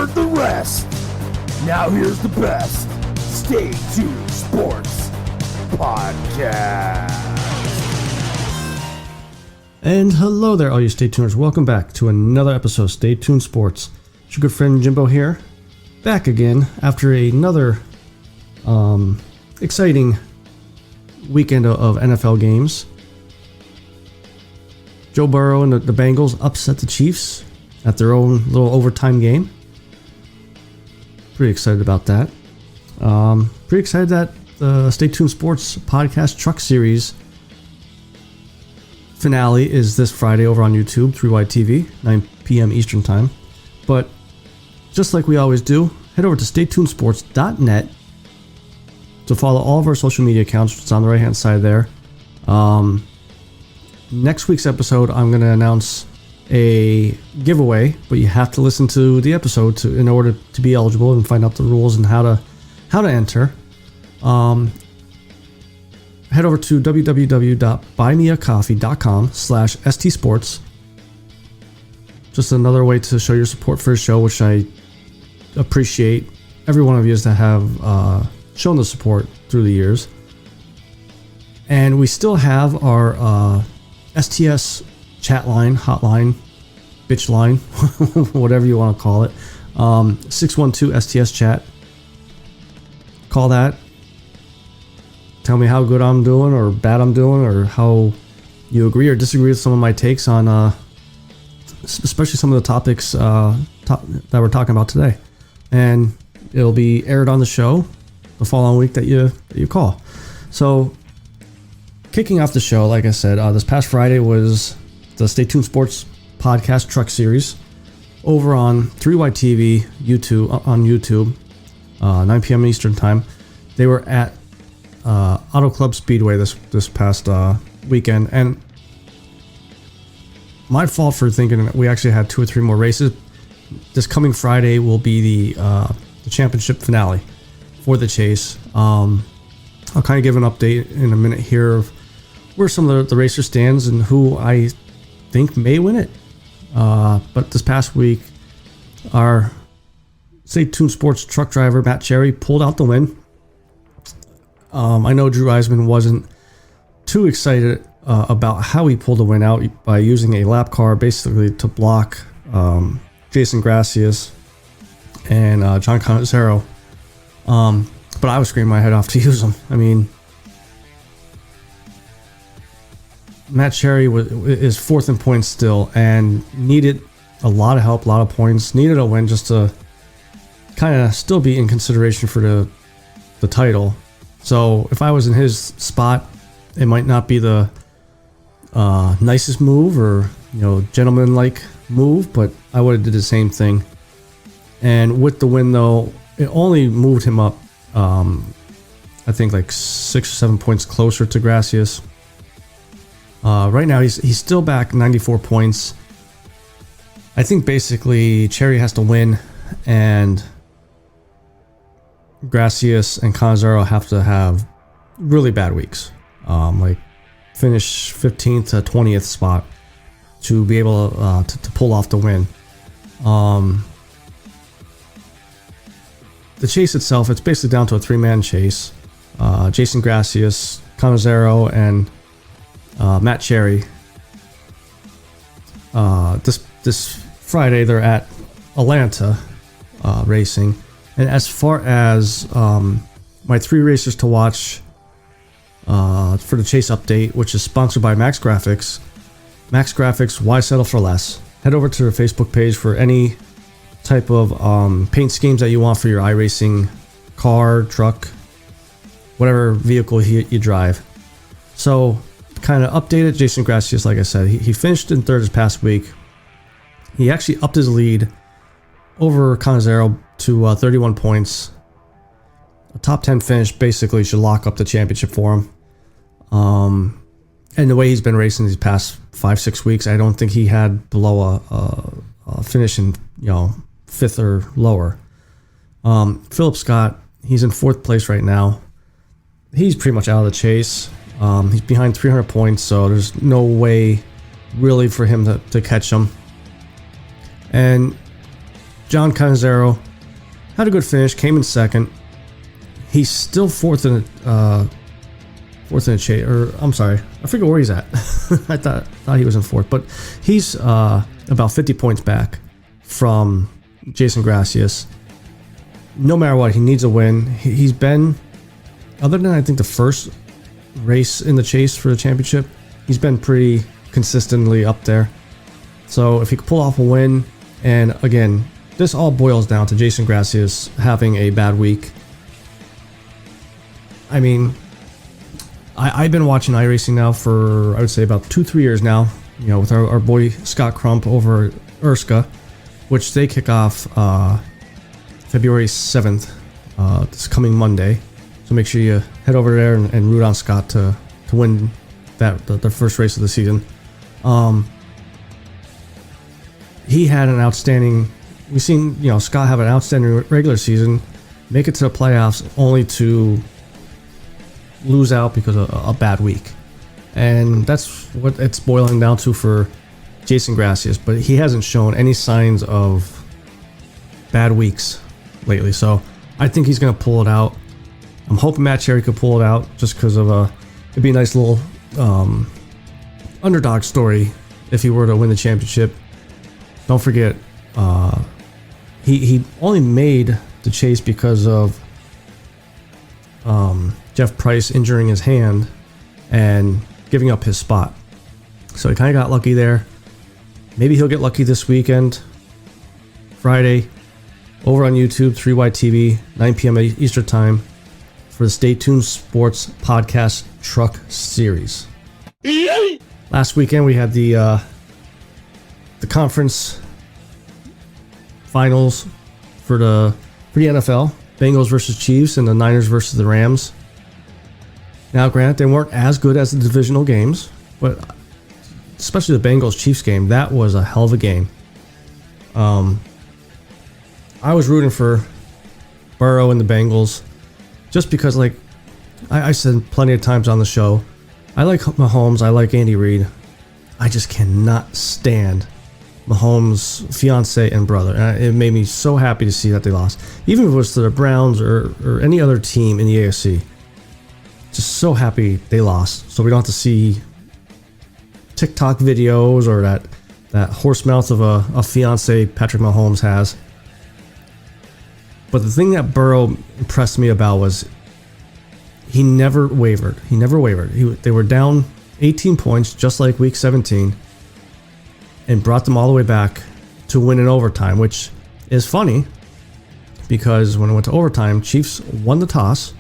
heard the rest. Now here's the best Stay Tuned Sports Podcast. And hello there, all you Stay Tuners. Welcome back to another episode of Stay Tuned Sports. It's your good friend Jimbo here, back again after another exciting weekend of NFL games. Joe Burrow and the Bengals upset the Chiefs at their own little overtime game. Pretty excited about that. Pretty excited that the Stay Tuned Sports Podcast Truck Series finale is this Friday over on YouTube, 3YTV, 9 p.m. Eastern Time. But just like we always do, head over to staytunedsports.net to follow all of our social media accounts. It's on the right-hand side there. Next week's episode, I'm going to announce a giveaway, but you have to listen to the episode in order to be eligible and find out the rules and how to enter. Head over to www.buymeacoffee.com/stsports. Just another way to show your support for the show, which I appreciate every one of you that have shown the support through the years. And we still have our STS chat line, hotline, bitch line, whatever you want to call it. 612 STS chat. Call that. Tell me how good I'm doing or bad I'm doing, or how you agree or disagree with some of my takes on, especially some of the topics that we're talking about today. And it'll be aired on the show the following week that you call. So, kicking off the show, like I said, this past Friday was the Stay Tuned Sports Podcast Truck Series over on 3YTV on YouTube, 9 p.m. Eastern Time. They were at Auto Club Speedway this past weekend, and my fault for thinking that we actually had 2 or 3 more races. This coming Friday will be the championship finale for the chase. I'll kind of give an update in a minute here of where some of the racer stands and who I think may win it. But this past week, our Stay Tuned Sports truck driver Matt Cherry pulled out the win. I know Drew Eisman wasn't too excited about how he pulled the win out by using a lap car basically to block Jason Gracias and John Canizero. But I was screaming my head off to use them. I mean, Matt Cherry is 4th in points still and needed a lot of help, a lot of points, needed a win just to kind of still be in consideration for the title. So if I was in his spot, it might not be the nicest move or gentleman-like move, but I would have did the same thing. And with the win, though, it only moved him up, I think, like 6 or 7 points closer to Gracias. Right now, he's still back 94 points. I think basically Cherry has to win, and Gracias and Canizero have to have really bad weeks, like finish 15th to 20th spot to be able to pull off the win. The chase itself, it's basically down to a 3-man chase. Jason Gracias, Canizero, and Matt Cherry. This Friday they're at Atlanta racing. And as far as my 3 racers to watch for the chase update, which is sponsored by Max Graphics. Max Graphics, why settle for less? Head over to their Facebook page for any type of paint schemes that you want for your iRacing car, truck, whatever vehicle you drive. So, kind of updated Jason Gracias, like I said. He finished in 3rd this past week. He actually upped his lead over Canizero to 31 points. A top 10 finish basically should lock up the championship for him. And the way he's been racing these past 5-6 weeks, I don't think he had below a finish in 5th or lower. Philip Scott, he's in 4th place right now. He's pretty much out of the chase. He's behind 300 points, so there's no way really for him to catch him. And John Canizero had a good finish, came in second. He's still fourth in a chase, or I'm sorry, I forget where he's at. I thought he was in fourth, but he's about 50 points back from Jason Gracias. No matter what, he needs a win. He's been, other than I think the first race in the chase for the championship, he's been pretty consistently up there. So if he could pull off a win, and again, this all boils down to Jason Gracias having a bad week. I mean, I've been watching iRacing now for, I would say, about 2-3 years now, you know, with our boy Scott Crump over at Erska, which they kick off February 7th, this coming Monday. So make sure you head over there and root on Scott to win the first race of the season. He had an outstanding, we've seen, you know, Scott have an outstanding regular season, make it to the playoffs only to lose out because of a bad week. And that's what it's boiling down to for Jason Gracias, but he hasn't shown any signs of bad weeks lately. So I think he's going to pull it out. I'm hoping Matt Cherry could pull it out just because of it'd be a nice little underdog story if he were to win the championship. Don't forget, he only made the chase because of Jeff Price injuring his hand and giving up his spot. So he kind of got lucky there. Maybe he'll get lucky this weekend, Friday, over on YouTube, 3Y TV, 9 p.m. Eastern Time, for the Stay Tuned Sports Podcast Truck Series. Last weekend we had the conference finals for the NFL, Bengals versus Chiefs and the Niners versus the Rams. Now, granted, they weren't as good as the divisional games, but especially the Bengals-Chiefs game, that was a hell of a game. I was rooting for Burrow and the Bengals just because, like I said plenty of times on the show, I like Mahomes, I like Andy Reid. I just cannot stand Mahomes' fiance and brother. And it made me so happy to see that they lost. Even if it was to the Browns or any other team in the AFC. Just so happy they lost. So we don't have to see TikTok videos or that horse mouth of a fiance Patrick Mahomes has. But the thing that Burrow impressed me about was he never wavered. They were down 18 points, just like week 17, and brought them all the way back to win in overtime, which is funny because when it went to overtime, Chiefs won the toss,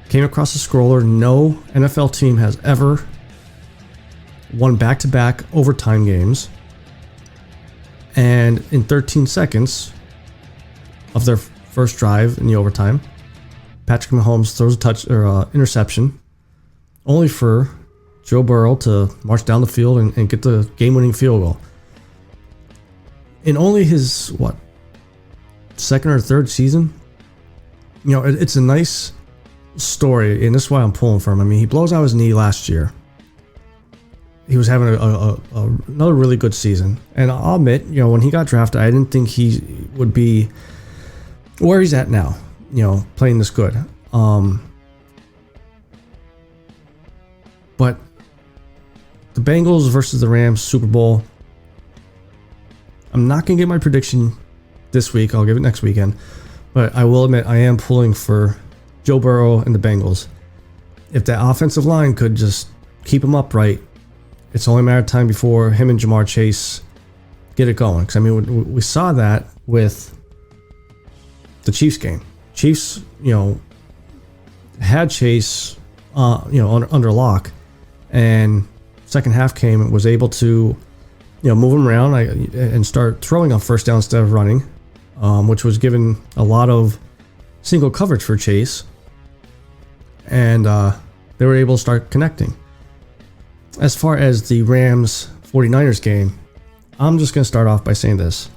came across the scroller. No NFL team has ever won back-to-back overtime games. And in 13 seconds of their first drive in the overtime, Patrick Mahomes throws a interception, only for Joe Burrow to march down the field and get the game-winning field goal. In only his, second or third season? You know, it's a nice story, and this is why I'm pulling for him. I mean, he blows out his knee last year. He was having another really good season. And I'll admit, you know, when he got drafted, I didn't think he would be where he's at now, you know, playing this good. But the Bengals versus the Rams Super Bowl, I'm not going to get my prediction this week. I'll give it next weekend. But I will admit, I am pulling for Joe Burrow and the Bengals. If that offensive line could just keep him upright, it's only a matter of time before him and Jamar Chase get it going. Because, I mean, we saw that with the Chiefs game. Chiefs, you know, had Chase, under lock, and second half came and was able to, you know, move him around and start throwing on first down instead of running, which was given a lot of single coverage for Chase, and they were able to start connecting. As far as the Rams 49ers game, I'm just going to start off by saying this.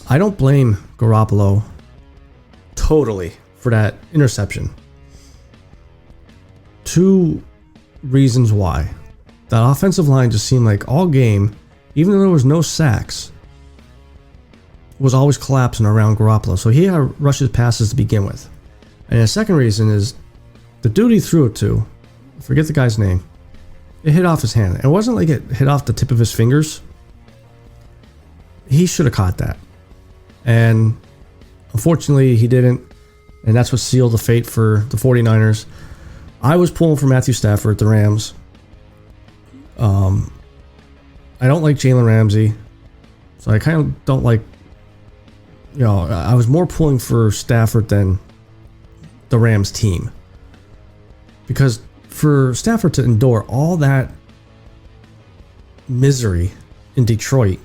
I don't blame Garoppolo totally for that interception. Two reasons why. That offensive line just seemed like all game, even though there was no sacks, was always collapsing around Garoppolo, so he had to rush his passes to begin with. And the second reason is the dude he threw it to, I forget the guy's name, it hit off his hand. It wasn't like it hit off the tip of his fingers. He should have caught that. And unfortunately, he didn't. And that's what sealed the fate for the 49ers. I was pulling for Matthew Stafford at the Rams. I don't like Jalen Ramsey. So I kind of don't like, I was more pulling for Stafford than the Rams team. Because for Stafford to endure all that misery in Detroit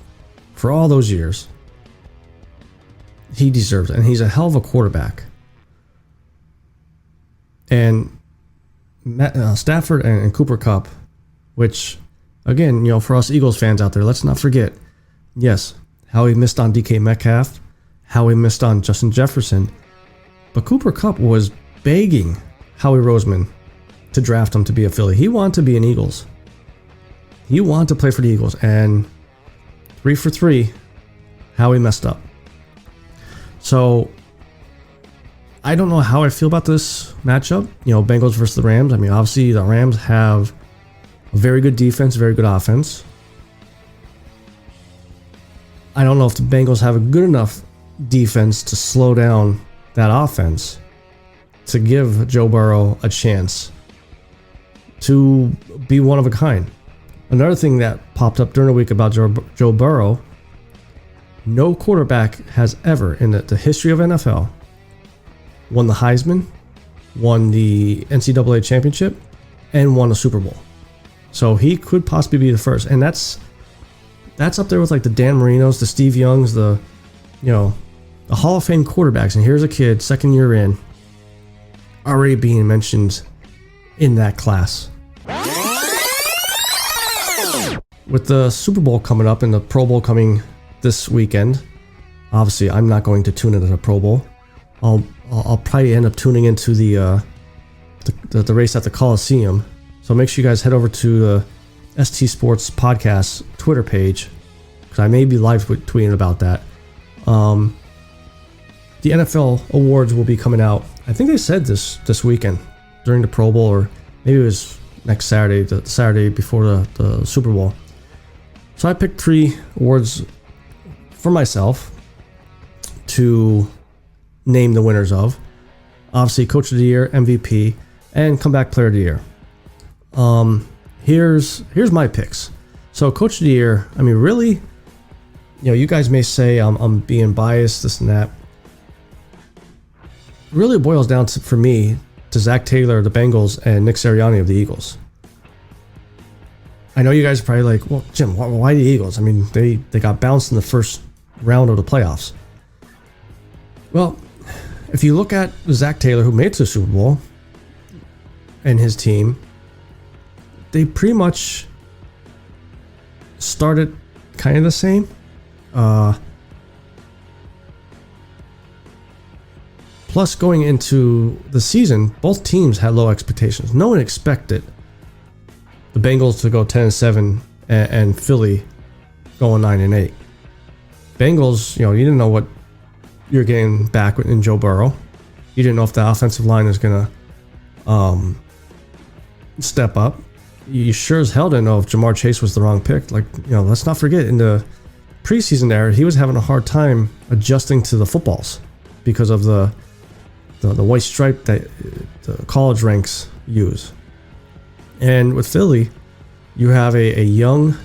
for all those years, he deserves it. And he's a hell of a quarterback. And Stafford and Cooper Kupp, which, again, for us Eagles fans out there, let's not forget, yes, how he missed on DK Metcalf, how he missed on Justin Jefferson, but Cooper Kupp was begging Howie Roseman to draft him to be a Philly. He wanted to be an Eagles. He wanted to play for the Eagles, and 3 for 3, Howie messed up. So I don't know how I feel about this matchup, Bengals versus the Rams. I mean, obviously the Rams have a very good defense, very good offense. I don't know if the Bengals have a good enough defense to slow down that offense to give Joe Burrow a chance to be one of a kind. Another thing that popped up during the week about Joe Burrow, no quarterback has ever in the history of NFL won the Heisman, won the NCAA championship, and won a Super Bowl. So he could possibly be the first. And that's up there with like the Dan Marinos, the Steve Youngs, the Hall of Fame quarterbacks. And here's a kid, second year in, already being mentioned in that class. With the Super Bowl coming up and the Pro Bowl coming this weekend, obviously I'm not going to tune into the Pro Bowl. I'll probably end up tuning into the race at the Coliseum. So make sure you guys head over to the ST Sports Podcast Twitter page, because I may be live tweeting about that. The NFL awards will be coming out. I think they said this weekend during the Pro Bowl, or maybe it was next Saturday, the Saturday before the Super Bowl. So I picked 3 awards for myself to name the winners of. Obviously, Coach of the Year, MVP, and Comeback Player of the Year. Here's my picks. So Coach of the Year, I mean, really, you guys may say I'm being biased, this and that. Really boils down to, for me, to Zach Taylor of the Bengals and Nick Sirianni of the Eagles. I know you guys are probably like, well, Jim, why the Eagles? I mean, they got bounced in the first round of the playoffs. Well, if you look at Zach Taylor, who made it to the Super Bowl, and his team, they pretty much started kind of the same. Plus, going into the season, both teams had low expectations. No one expected the Bengals to go 10-7 and Philly going 9-8. Bengals, you didn't know what you're getting back in Joe Burrow. You didn't know if the offensive line is going to step up. You sure as hell didn't know if Jamar Chase was the wrong pick. Let's not forget, in the preseason there, he was having a hard time adjusting to the footballs because of the white stripe that the college ranks use. And with Philly, you have a young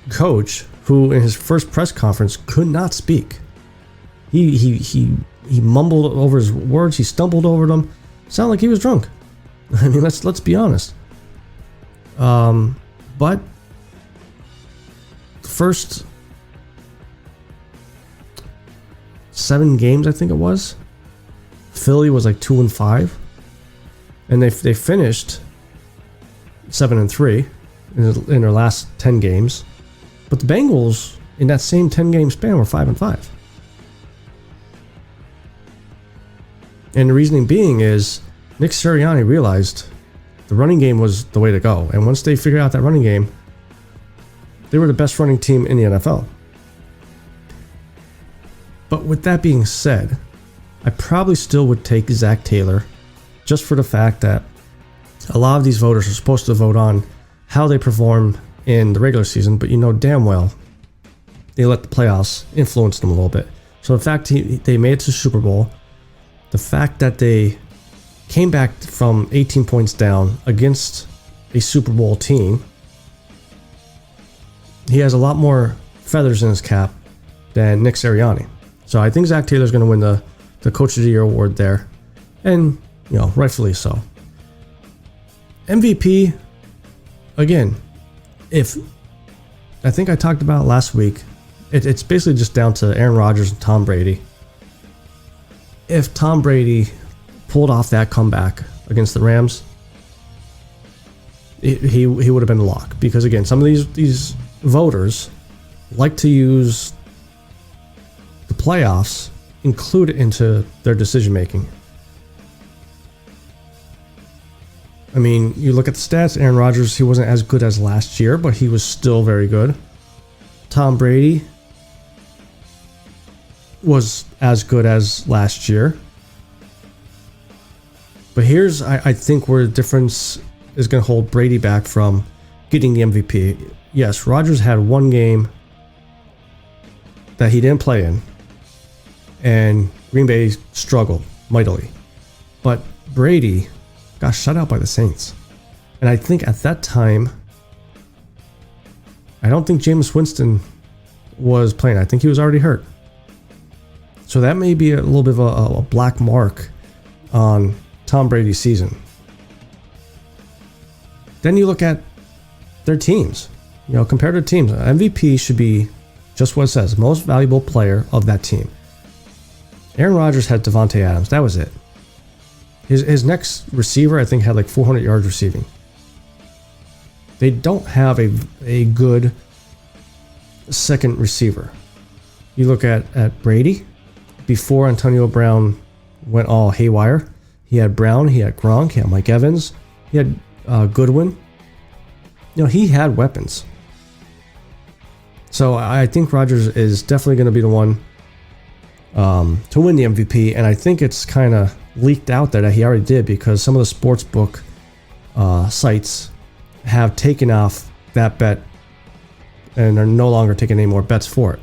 coach who, in his first press conference, could not speak. He mumbled over his words. He stumbled over them. Sounded like he was drunk. I mean, let's be honest. But the first 7 games, I think it was, Philly was like 2-5, and they finished 7-3 in their last 10 games. But the Bengals, in that same 10-game span, were 5-5. And the reasoning being is Nick Sirianni realized the running game was the way to go. And once they figured out that running game, they were the best running team in the NFL. But with that being said, I probably still would take Zach Taylor just for the fact that a lot of these voters are supposed to vote on how they perform in the regular season, but you know damn well they let the playoffs influence them a little bit. So the fact they made it to the Super Bowl, the fact that they came back from 18 points down against a Super Bowl team, he has a lot more feathers in his cap than Nick Sirianni. So I think Zach Taylor's going to win the Coach of the Year award there, and rightfully so. MVP, again, if I think I talked about it last week, it's basically just down to Aaron Rodgers and Tom Brady. If Tom Brady pulled off that comeback against the Rams, he would have been a lock, because again, some of these voters like to use the playoffs included into their decision making. I mean, you look at the stats, Aaron Rodgers, he wasn't as good as last year, but he was still very good. Tom Brady was as good as last year. But here's, I think, where the difference is going to hold Brady back from getting the MVP. Yes, Rodgers had one game that he didn't play in, and Green Bay struggled mightily. But Brady got shut out by the Saints. And I think at that time, I don't think Jameis Winston was playing. I think he was already hurt. So that may be a little bit of a black mark on Tom Brady's season. Then you look at their teams. Compared to teams, MVP should be just what it says, most valuable player of that team. Aaron Rodgers had Devontae Adams. That was it. His next receiver, I think, had like 400 yards receiving. They don't have a good second receiver. You look at Brady, before Antonio Brown went all haywire, he had Brown, he had Gronk, he had Mike Evans, he had Goodwin. He had weapons. So I think Rodgers is definitely going to be the one to win the MVP, and I think it's kind of leaked out there that he already did, because some of the sports book sites have taken off that bet and are no longer taking any more bets for it.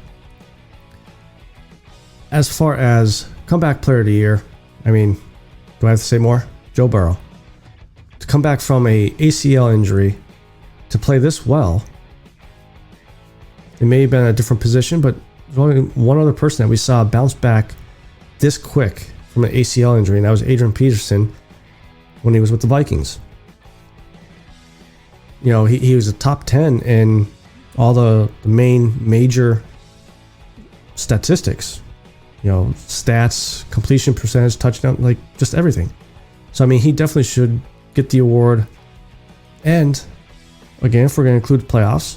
As far as comeback player of the year, I mean, do I have to say more? Joe Burrow. To come back from a ACL injury to play this well, it may have been a different position, but there's only one other person that we saw bounce back this quick from an ACL injury, and that was Adrian Peterson when he was with the Vikings. He was a top 10 in all the main major statistics. Stats, completion percentage, touchdown, like just everything. So, I mean, he definitely should get the award. And again, if we're going to include playoffs,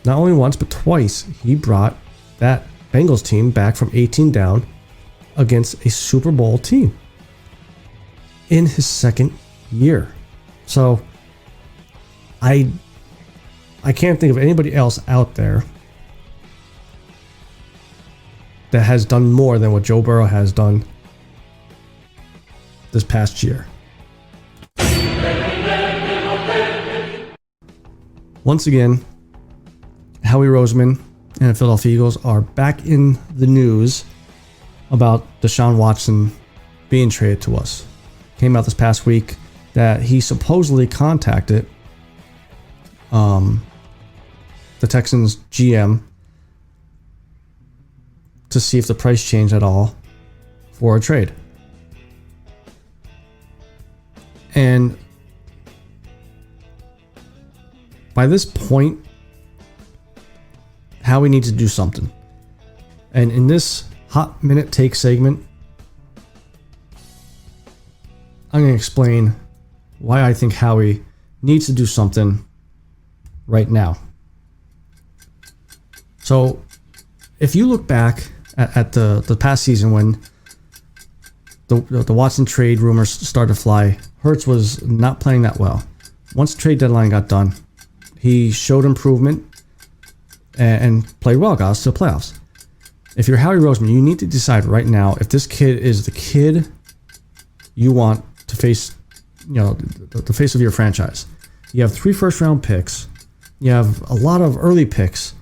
not only once, but twice, he brought that Bengals team back from 18 down against a Super Bowl team in his second year. So I can't think of anybody else out there that has done more than what Joe Burrow has done this past year. Once again, Howie Roseman and the Philadelphia Eagles are back in the news about Deshaun Watson being traded to us. Came out this past week that he supposedly contacted the Texans GM to see if the price changed at all for a trade. And by this point, Howie needs to do something. And in this hot minute take segment, I'm going to explain why I think Howie needs to do something right now. So, if you look back at the past season when the Watson trade rumors started to fly, Hurts was not playing that well. Once the trade deadline got done, he showed improvement and played well, got us to the playoffs. If you're Howie Roseman, you need to decide right now if this kid is the kid you want to face, the face of your franchise. You have 3 first-round picks. You have a lot of early picks.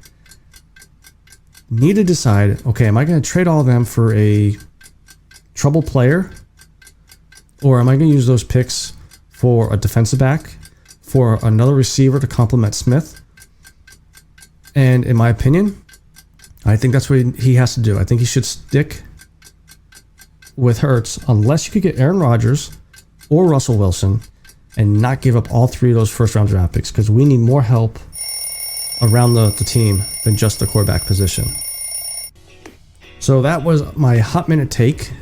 Need to decide, okay, am I going to trade all of them for a trouble player? Or am I going to use those picks for a defensive back, for another receiver to complement Smith? And in my opinion, I think that's what he has to do. I think he should stick with Hurts unless you could get Aaron Rodgers or Russell Wilson and not give up all 3 of those first-round draft picks, because we need more help around the team than just the quarterback position. So that was my hot minute take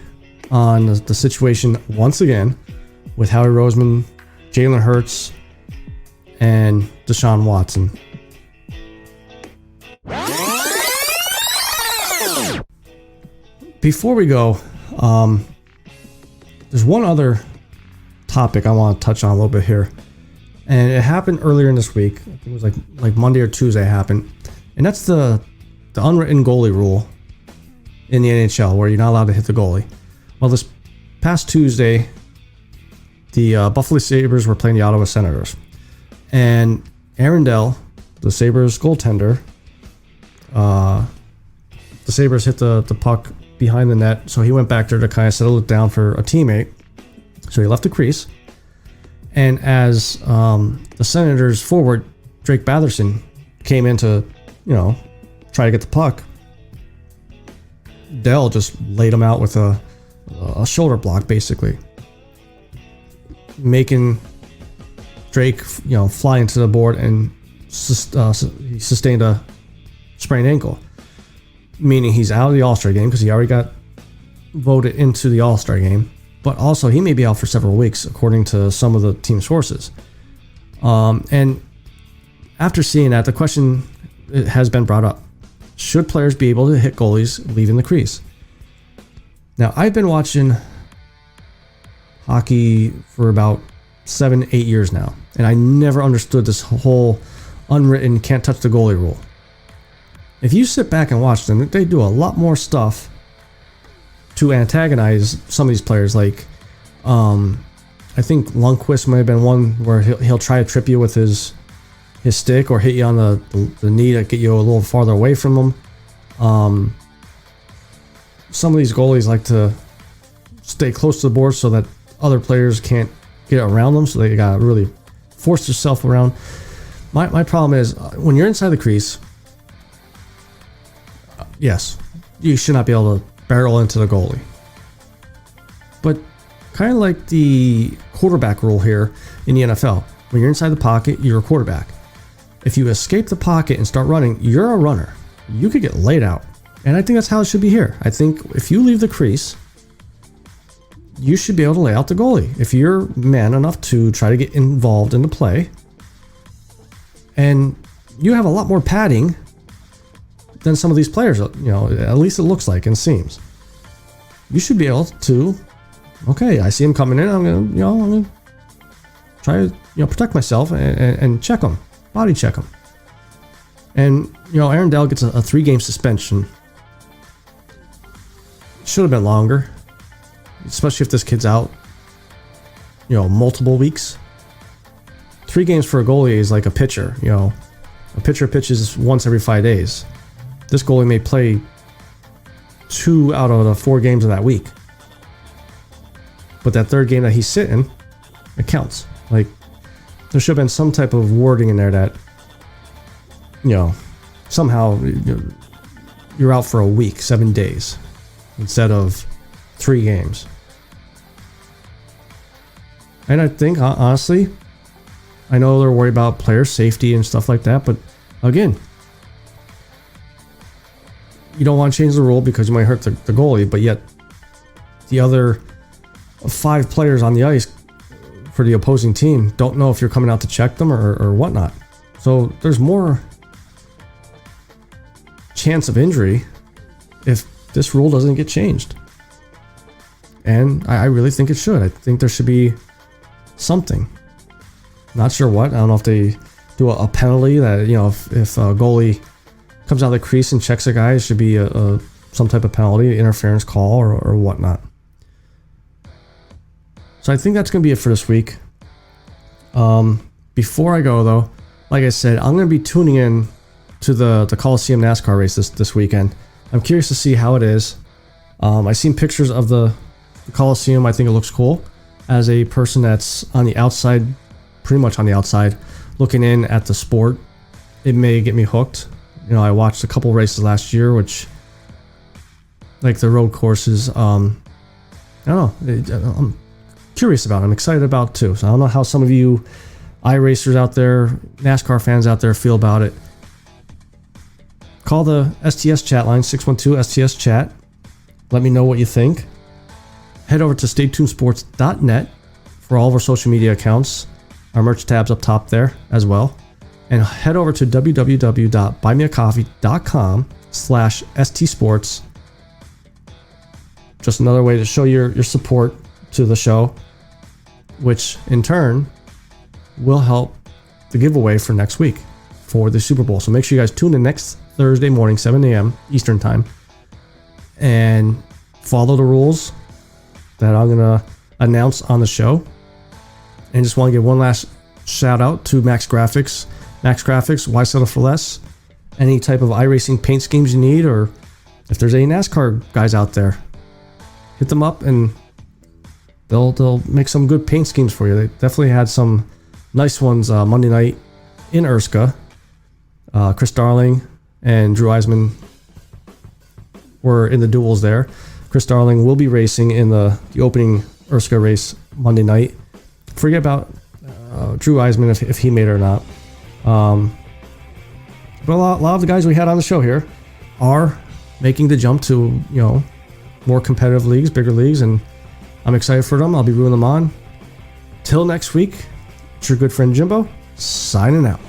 on the situation once again with Howie Roseman, Jalen Hurts, and Deshaun Watson. Before we go, there's one other topic I want to touch on a little bit here, and it happened earlier in this week. I think it was like Monday or Tuesday it happened, and that's the unwritten goalie rule in the NHL, where you're not allowed to hit the goalie. Well, this past Tuesday, the Buffalo Sabres were playing the Ottawa Senators, and Aaron Dell, the Sabres goaltender, the Sabres hit the puck behind the net, so he went back there to kind of settle it down for a teammate. So he left the crease, and as the Senators forward, Drake Batherson, came in to, try to get the puck, Dell just laid him out with a shoulder block, basically, making Drake, fly into the board, and he sustained a sprained ankle, meaning he's out of the All-Star game because he already got voted into the All-Star game. But also, he may be out for several weeks, according to some of the team sources. And after seeing that, the question has been brought up. Should players be able to hit goalies leaving the crease? Now, I've been watching hockey for about 7-8 years now, and I never understood this whole unwritten can't touch the goalie rule. If you sit back and watch them, they do a lot more stuff to antagonize some of these players. Like, I think Lundqvist might have been one where he'll try to trip you with his stick, or hit you on the knee to get you a little farther away from him. Some of these goalies like to stay close to the board so that other players can't get around them, so they gotta really force yourself around. My problem is, when you're inside the crease, yes, you should not be able to barrel into the goalie. But kind of like the quarterback rule here in the NFL, when you're inside the pocket, you're a quarterback. If you escape the pocket and start running, you're a runner. You could get laid out. And I think that's how it should be here. I think if you leave the crease, you should be able to lay out the goalie. If you're man enough to try to get involved in the play, and you have a lot more padding than some of these players, at least it looks like and seems. You should be able to, okay, I see him coming in, I'm gonna try to, protect myself and check him, body check him. And, Aaron Dell gets a 3-game suspension. Should have been longer, especially if this kid's out, multiple weeks. 3 games for a goalie is like a pitcher, a pitcher pitches once every 5 days. This goalie may play 2 out of the 4 games of that week. But that 3rd game that he's sitting, it counts. Like, there should have been some type of wording in there that, somehow you're out for a week, 7 days, instead of 3 games. And I think, honestly, I know they're worried about player safety and stuff like that, but again, you don't want to change the rule because you might hurt the goalie, but yet the other 5 players on the ice for the opposing team don't know if you're coming out to check them or whatnot. So there's more chance of injury if this rule doesn't get changed. And I really think it should. I think there should be something. Not sure what. I don't know if they do a penalty that, if a goalie comes out of the crease and checks a guy, it should be a some type of penalty, interference call, or whatnot. So I think that's going to be it for this week. Before I go, though, like I said, I'm going to be tuning in to the Coliseum NASCAR race this weekend. I'm curious to see how it is. I've seen pictures of the Coliseum. I think it looks cool. As a person that's on the outside, pretty much on the outside, looking in at the sport, it may get me hooked. You know, I watched a couple races last year, which, like the road courses, I don't know. I'm curious about it. I'm excited about it too. So I don't know how some of you iRacers out there, NASCAR fans out there feel about it. Call the STS chat line, 612-STS-CHAT. Let me know what you think. Head over to staytunesports.net for all of our social media accounts. Our merch tab's up top there as well. And head over to www.buymeacoffee.com/STsports. Just another way to show your support to the show, which in turn will help the giveaway for next week for the Super Bowl. So make sure you guys tune in next Thursday morning, 7 a.m. Eastern time, and follow the rules that I'm going to announce on the show. And just want to give one last shout out to Max Graphics. Max Graphics, why settle for less? Any type of iRacing paint schemes you need, or if there's any NASCAR guys out there, hit them up and they'll make some good paint schemes for you. They definitely had some nice ones Monday night in Erska. Chris Darling and Drew Eisman were in the duels there. Chris Darling will be racing in the opening Erska race Monday night. Forget about Drew Eisman if he made it or not. But a lot of the guys we had on the show here are making the jump to, more competitive leagues, bigger leagues, and I'm excited for them. I'll be rooting them on. Till next week, it's your good friend Jimbo, signing out.